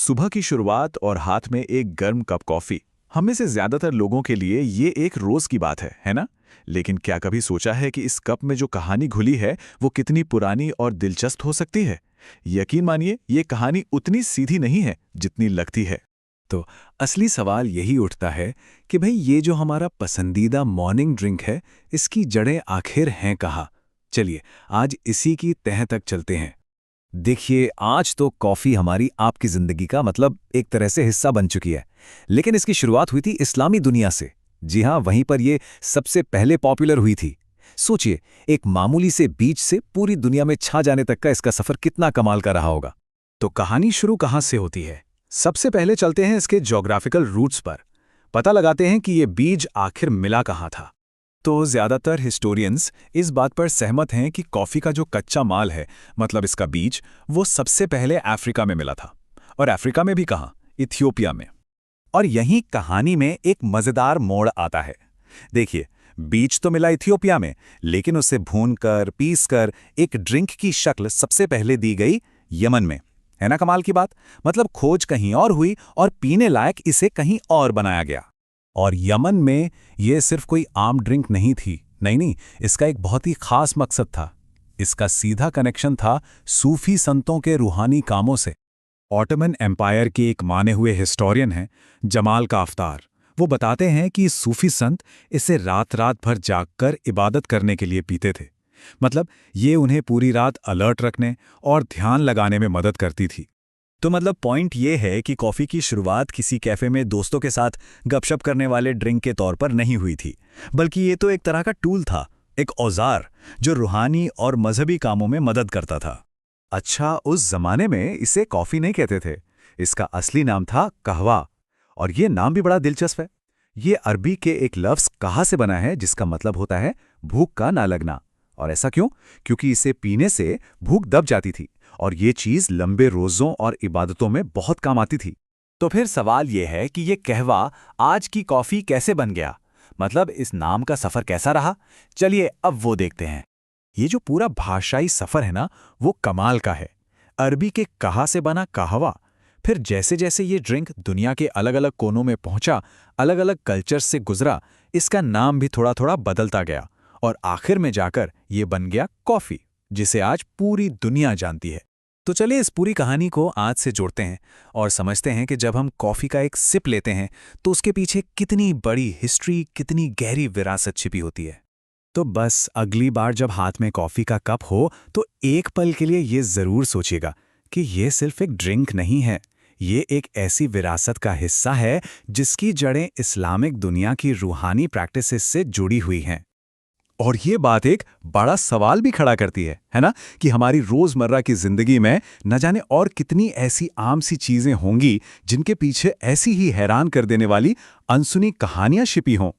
सुबह की शुरुआत और हाथ में एक गर्म कप कॉफी, हम में से ज्यादातर लोगों के लिए ये एक रोज की बात है ना? लेकिन क्या कभी सोचा है कि इस कप में जो कहानी घुली है वो कितनी पुरानी और दिलचस्प हो सकती है? यकीन मानिए, ये कहानी उतनी सीधी नहीं है जितनी लगती है। तो असली सवाल यही उठता है कि भाई ये जो हमारा पसंदीदा मॉर्निंग ड्रिंक है, इसकी जड़ें आखिर हैं कहाँ? चलिए आज इसी की तह तक चलते हैं। देखिए, आज तो कॉफ़ी हमारी आपकी ज़िंदगी का मतलब एक तरह से हिस्सा बन चुकी है। लेकिन इसकी शुरुआत हुई थी इस्लामी दुनिया से। जी हाँ, वहीं पर ये सबसे पहले पॉपुलर हुई थी। सोचिए, एक मामूली से बीज से पूरी दुनिया में छा जाने तक का इसका सफ़र कितना कमाल का रहा होगा। तो कहानी शुरू कहाँ से होती है? सबसे पहले चलते हैं इसके ज्योग्राफिकल रूट्स पर। पता लगाते हैं कि ये बीज आखिर मिला कहाँ था। तो ज़्यादातर हिस्टोरियंस इस बात पर सहमत हैं कि कॉफ़ी का जो कच्चा माल है, मतलब इसका बीज, वो सबसे पहले अफ्रीका में मिला था। और अफ्रीका में भी कहाँ? इथियोपिया में। और यहीं कहानी में एक मज़ेदार मोड़ आता है। देखिए, बीज तो मिला इथियोपिया में, लेकिन उसे भूनकर, पीसकर एक ड्रिंक की शक्ल सबसे पहले दी गई यमन में। है ना कमाल की बात? मतलब खोज कहीं और हुई और पीने लायक इसे कहीं और बनाया गया। और यमन में ये सिर्फ कोई आम ड्रिंक नहीं थी। नहीं, इसका एक बहुत ही खास मकसद था। इसका सीधा कनेक्शन था सूफी संतों के रूहानी कामों से। ऑटोमन एम्पायर के एक माने हुए हिस्टोरियन हैं जमाल का अफ्तार। वो बताते हैं कि सूफी संत इसे रात रात भर जागकर इबादत करने के लिए पीते थे। मतलब ये उन्हें पूरी रात अलर्ट रखने और ध्यान लगाने में मदद करती थी। तो मतलब पॉइंट ये है कि कॉफ़ी की शुरुआत किसी कैफ़े में दोस्तों के साथ गपशप करने वाले ड्रिंक के तौर पर नहीं हुई थी, बल्कि ये तो एक तरह का टूल था, एक औजार जो रूहानी और मजहबी कामों में मदद करता था। अच्छा, उस जमाने में इसे कॉफ़ी नहीं कहते थे। इसका असली नाम था कहवा। और ये नाम भी बड़ा दिलचस्प है। ये अरबी के एक लफ्ज़ कहा से बना है, जिसका मतलब होता है भूख का ना लगना। और ऐसा क्यों? क्योंकि इसे पीने से भूख दब जाती थी और ये चीज़ लंबे रोज़ों और इबादतों में बहुत काम आती थी। तो फिर सवाल ये है कि ये कहवा आज की कॉफ़ी कैसे बन गया? मतलब इस नाम का सफ़र कैसा रहा? चलिए अब वो देखते हैं। ये जो पूरा भाषाई सफ़र है ना, वो कमाल का है। अरबी के कहा से बना कहवा। फिर जैसे जैसे ये ड्रिंक दुनिया के अलग अलग कोनों में पहुंचा, अलग अलग कल्चर्स से गुजरा, इसका नाम भी थोड़ा थोड़ा बदलता गया और आखिर में जाकर ये बन गया कॉफ़ी, जिसे आज पूरी दुनिया जानती है। तो चलिए इस पूरी कहानी को आज से जोड़ते हैं और समझते हैं कि जब हम कॉफ़ी का एक सिप लेते हैं तो उसके पीछे कितनी बड़ी हिस्ट्री, कितनी गहरी विरासत छिपी होती है। तो बस अगली बार जब हाथ में कॉफ़ी का कप हो तो एक पल के लिए ये ज़रूर सोचिएगा कि ये सिर्फ एक ड्रिंक नहीं है, ये एक ऐसी विरासत का हिस्सा है जिसकी जड़ें इस्लामिक दुनिया की रूहानी प्रैक्टिसेस से जुड़ी हुई हैं। और ये बात एक बड़ा सवाल भी खड़ा करती है ना, कि हमारी रोज़मर्रा की ज़िंदगी में न जाने और कितनी ऐसी आम सी चीज़ें होंगी जिनके पीछे ऐसी ही हैरान कर देने वाली अनसुनी कहानियाँ छिपी हों।